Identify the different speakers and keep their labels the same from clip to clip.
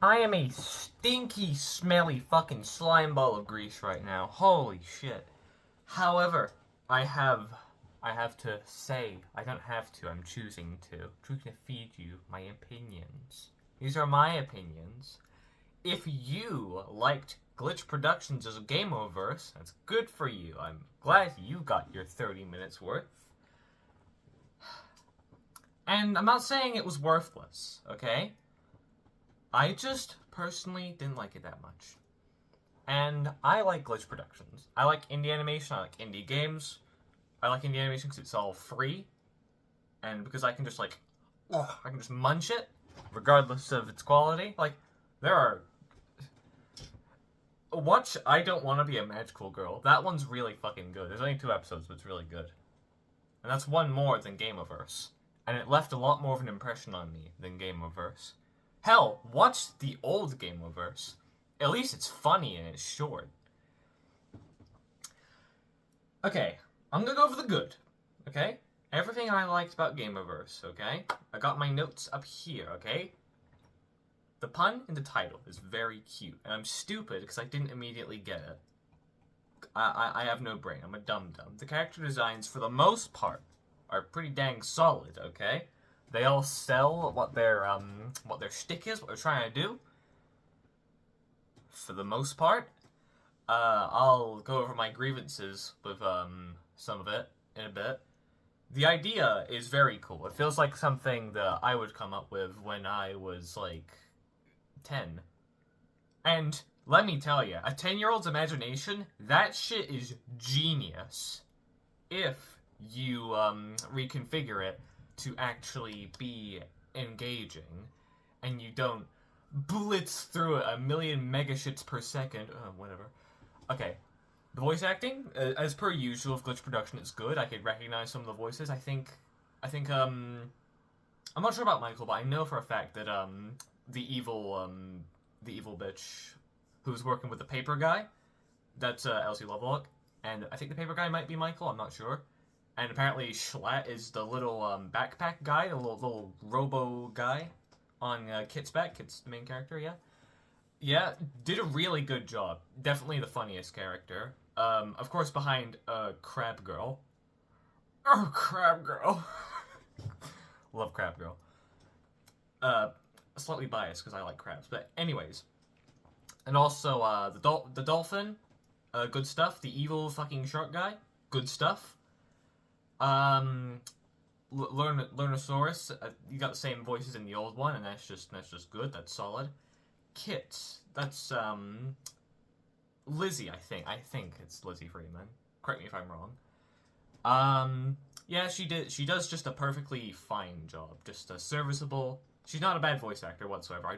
Speaker 1: I am a stinky, smelly fucking slime ball of grease right now. Holy shit. However, I have I have to say, I don't have to, I'm choosing to feed you my opinions. These are my opinions. If you liked Glitch Productions as a Gameoverse, that's good for you. I'm glad you got your 30 minutes worth. And I'm not saying it was worthless, okay? I just personally didn't like it that much. And I like Glitch Productions. I like indie animation, I like indie games. I like indie animation because it's all free. And because I can just, like, I can just munch it, regardless of its quality. Like, there are... Watch I Don't Want to Be a Magical Girl. That one's really fucking good. There's only 2 episodes, but it's really good. And that's one more than Gameoverse. And it left a lot more of an impression on me than Gameoverse. Hell, watch the old Gameoverse. At least it's funny and it's short. Okay, I'm gonna go over the good. Okay? Everything I liked about Gameoverse, okay? I got my notes up here, okay? The pun in the title is very cute, and I'm stupid because I didn't immediately get it. I have no brain. I'm a dum-dum. The character designs, for the most part, are pretty dang solid, okay? They all sell what their shtick is, what they're trying to do. For the most part. I'll go over my grievances with some of it in a bit. The idea is very cool. It feels like something that I would come up with when I was like 10. And let me tell you, a 10-year-old's imagination, that shit is genius. If you reconfigure it to actually be engaging and you don't blitz through it a million megashits per second. Whatever. Okay. The voice acting, as per usual of Glitch Production, it's good. I could recognize some of the voices. I think, I'm not sure about Michael, but I know for a fact that, the evil bitch who's working with the paper guy, that's, Elsie Lovelock, and I think the paper guy might be Michael, I'm not sure. And apparently Schlatt is the little, backpack guy, the little robo guy on, Kit's back. Kit's the main character, yeah? Yeah, did a really good job. Definitely the funniest character. Of course, behind Crab Girl. Oh, Crab Girl. Love Crab Girl. Slightly biased because I like crabs, but anyways. And also the dolphin, good stuff. The evil fucking shark guy, good stuff. Lernosaurus, you got the same voices in the old one, and that's just good. That's solid. Kit, that's Lizzie, I think. I think it's Lizzie Freeman. Correct me if I'm wrong. Yeah, she does just a perfectly fine job. Just a serviceable. She's not a bad voice actor whatsoever.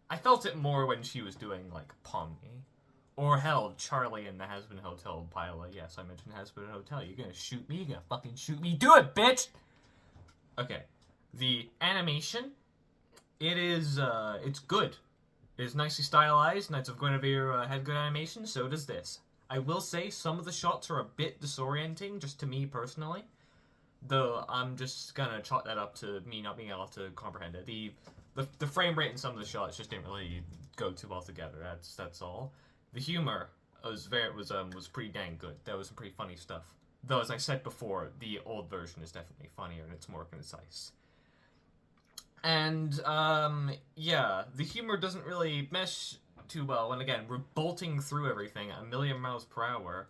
Speaker 1: I felt it more when she was doing like Pomni, or hell, Charlie in the Has-Been Hotel pilot. Yes, I mentioned Has-Been Hotel. You're gonna shoot me? You're gonna fucking shoot me? Do it, bitch! Okay, the animation. It's good. It is nicely stylized. Knights of Guinevere had good animation, so does this. I will say some of the shots are a bit disorienting, just to me personally. Though I'm just gonna chalk that up to me not being able to comprehend it. The frame rate in some of the shots just didn't really go too well together. That's all. The humor was pretty dang good. There was some pretty funny stuff. Though, as I said before, the old version is definitely funnier and it's more concise. And, yeah, the humor doesn't really mesh too well when, again, we're bolting through everything at a million miles per hour,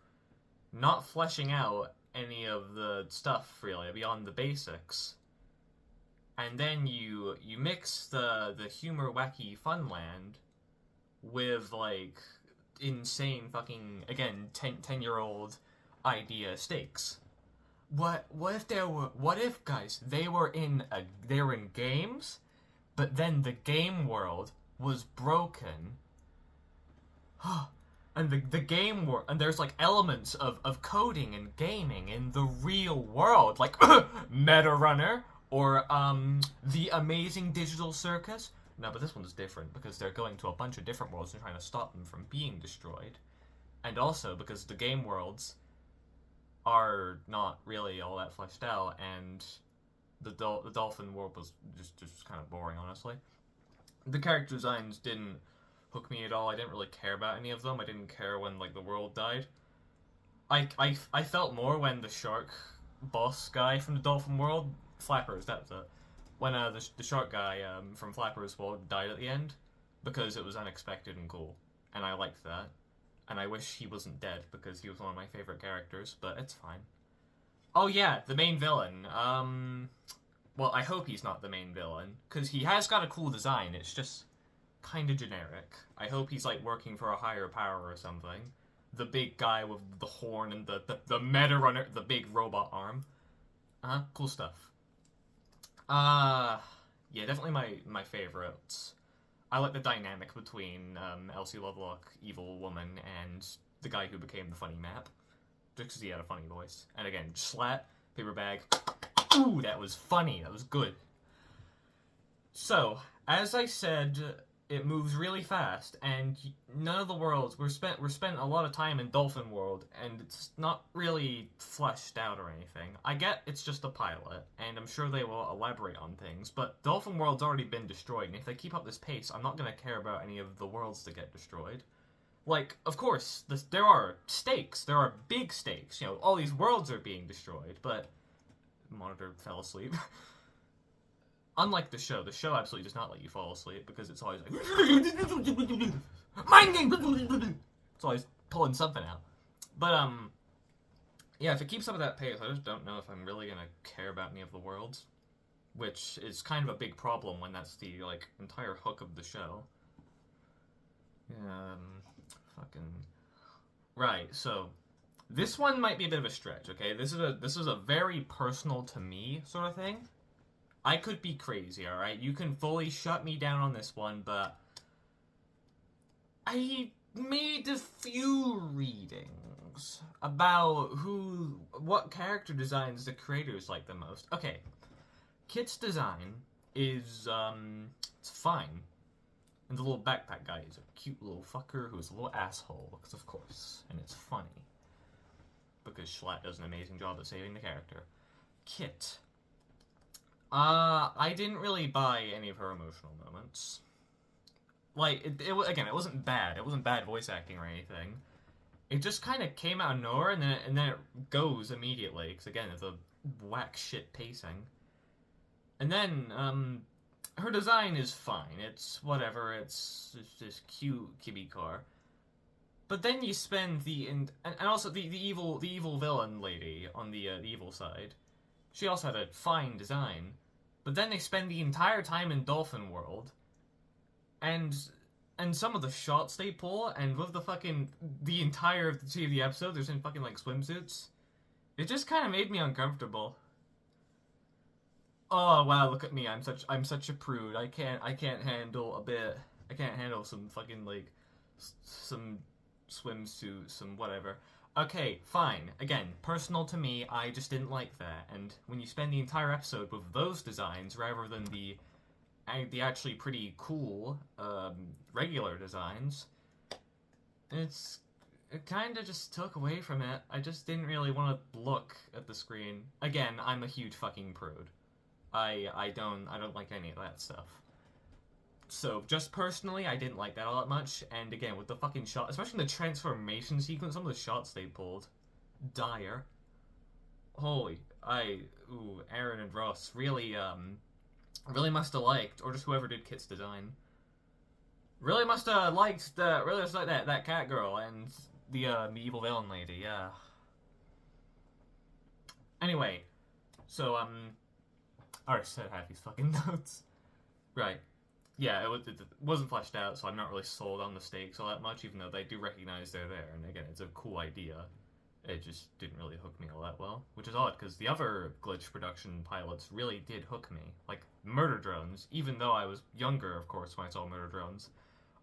Speaker 1: not fleshing out any of the stuff, really, beyond the basics. And then you mix the humor wacky funland with, like, insane fucking, again, 10-year-old idea stakes. What if guys, they were in games, but then the game world was broken. And the game world, and there's like elements of coding and gaming in the real world, like Meta Runner or the Amazing Digital Circus. No, but this one's different because they're going to a bunch of different worlds and trying to stop them from being destroyed. And also because the game worlds are not really all that fleshed out, and the dolphin world was just kind of boring, honestly. The character designs didn't hook me at all. I didn't really care about any of them. I didn't care when, like, the world died. I felt more when the shark boss guy from the Dolphin World, Flappers, that was it. When the shark guy from Flappers World died at the end, because it was unexpected and cool, and I liked that. And I wish he wasn't dead because he was one of my favorite characters, but it's fine. Oh yeah, the main villain. Well, I hope he's not the main villain because he has got a cool design. It's just kind of generic. I hope he's like working for a higher power or something. The big guy with the horn and the Meta Runner, the big robot arm. Cool stuff. Yeah, definitely my favorites. I like the dynamic between Elsie Lovelock, Evil Woman, and the guy who became the funny map. Just because he had a funny voice. And again, Slat, Paper Bag. Ooh, that was funny. That was good. So, as I said, it moves really fast, and none of the worlds we're spent a lot of time in Dolphin World, and it's not really fleshed out or anything. I get it's just a pilot, and I'm sure they will elaborate on things, but Dolphin World's already been destroyed, and if they keep up this pace, I'm not gonna care about any of the worlds that get destroyed. Like, of course, there are stakes. There are big stakes. You know, all these worlds are being destroyed, but Monitor fell asleep. Unlike the show absolutely does not let you fall asleep because it's always like mind game. It's always pulling something out. But yeah, if it keeps up at that pace, I just don't know if I'm really gonna care about any of the worlds, which is kind of a big problem when that's the like entire hook of the show. Fucking right. So this one might be a bit of a stretch. Okay, this is a very personal to me sort of thing. I could be crazy, alright? You can fully shut me down on this one, but I made a few readings about what character designs the creators like the most. Okay, Kit's design is, it's fine. And the little backpack guy is a cute little fucker who's a little asshole, because of course, and it's funny. Because Schlatt does an amazing job at saving the character. Kit. I didn't really buy any of her emotional moments. Like, it wasn't bad. It wasn't bad voice acting or anything. It just kind of came out of nowhere, and then it goes immediately, because again, it's a whack shit pacing. And then, her design is fine. It's whatever. It's just cute chibi car. But then you spend and also the evil villain lady on the evil side. She also had a fine design. But then they spend the entire time in Dolphin World, and some of the shots they pull, and with the entirety of the episode, there's in fucking like swimsuits. It just kind of made me uncomfortable. Oh wow, look at me! I'm such a prude. I can't handle a bit. I can't handle some fucking like some swimsuit, some whatever. Okay, fine. Again, personal to me, I just didn't like that. And when you spend the entire episode with those designs rather than the actually pretty cool regular designs, it kind of just took away from it. I just didn't really want to look at the screen. Again, I'm a huge fucking prude. I don't like any of that stuff. So, just personally, I didn't like that all that much, and again, with the fucking shot, especially the transformation sequence, some of the shots they pulled, dire. Holy, Aaron and Ross really must have liked, or just whoever did Kit's design, really must have liked that cat girl and the evil villain lady, yeah. Anyway, so, I already said half these fucking notes. Right. Yeah, it wasn't fleshed out, so I'm not really sold on the stakes all that much, even though they do recognize they're there, and again, it's a cool idea. It just didn't really hook me all that well, which is odd, because the other Glitch production pilots really did hook me. Like, Murder Drones, even though I was younger, of course, when I saw Murder Drones.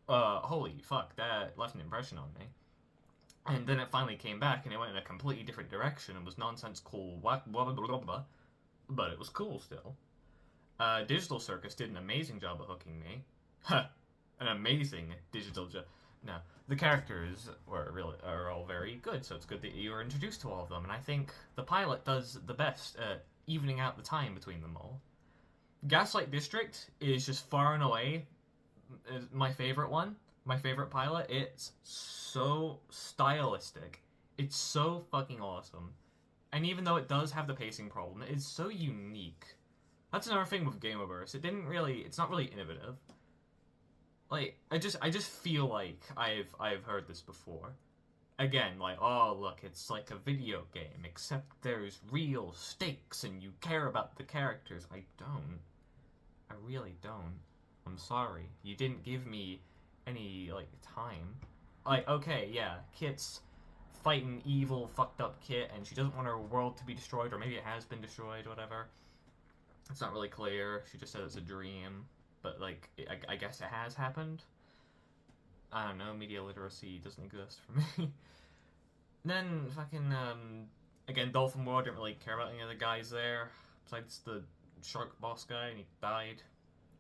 Speaker 1: Holy fuck, that left an impression on me. And then it finally came back, and it went in a completely different direction, and was nonsensical, blah, blah, blah, blah, blah, but it was cool still. Digital Circus did an amazing job of hooking me. Huh. An amazing digital job. No, the characters are all very good, so it's good that you were introduced to all of them, and I think the pilot does the best at evening out the time between them all. Gaslight District is just far and away is my favorite one. My favorite pilot. It's so stylistic. It's so fucking awesome. And even though it does have the pacing problem, it's so unique. That's another thing with Gameoverse. It's not really innovative. Like, I just feel like I've heard this before. Again, like, oh look, it's like a video game, except there's real stakes and you care about the characters. I don't. I really don't. I'm sorry. You didn't give me any, like, time. Like, okay, yeah, Kit's fighting evil, fucked up Kit, and she doesn't want her world to be destroyed, or maybe it has been destroyed, whatever. It's not really clear. She just said it's a dream. But, like, I guess it has happened. I don't know, media literacy doesn't exist for me. Then, fucking, again, Dolphin World, didn't really care about any of the guys there. Besides the shark boss guy, and he died.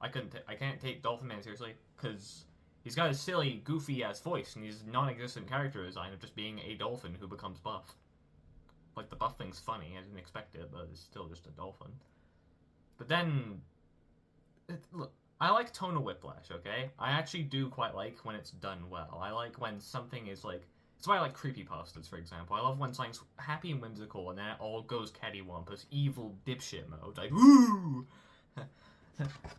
Speaker 1: I can't take Dolphin Man seriously, because he's got a silly, goofy-ass voice, and he's non-existent character design of just being a dolphin who becomes buff. Like, the buff thing's funny, I didn't expect it, but it's still just a dolphin. But then, look, I like tonal whiplash, okay? I actually do quite like when it's done well. I like when something is like... That's why I like creepypastas, for example. I love when something's happy and whimsical, and then it all goes cattywampus, evil dipshit mode. Like, woo!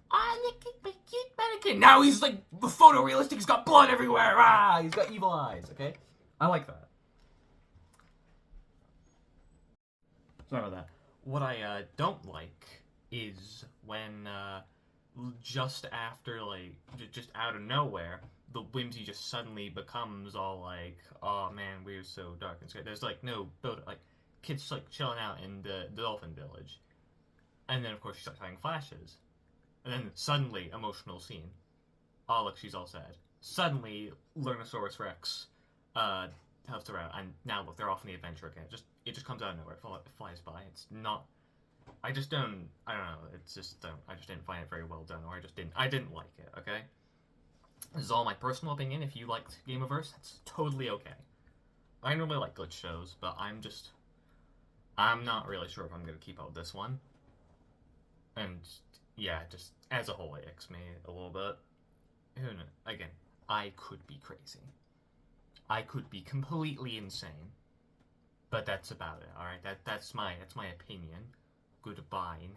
Speaker 1: Ah, look at my cute mannequin! Now he's like photorealistic, he's got blood everywhere! Ah, he's got evil eyes, okay? I like that. Sorry about that. What I don't like is when, just after, like, just out of nowhere, the whimsy just suddenly becomes all like, oh man, we're so dark and scary. There's like no build, like, kids like chilling out in the dolphin village. And then of course she starts having flashes. And then suddenly, emotional scene. Oh look, she's all sad. Suddenly, Lernosaurus Rex helps her out, and now look, they're off on the adventure again. It just comes out of nowhere. It flies by. It's not... I don't know, it's just, I just didn't find it very well done, or I didn't like it, okay? This is all my personal opinion. If you liked Gameoverse, that's totally okay. I normally like glitch shows, but I'm not really sure if I'm gonna keep out this one. And, yeah, just, as a whole, it icks me a little bit. Who knows? Again, I could be crazy. I could be completely insane. But that's about it, alright? That's my opinion. Goodbye.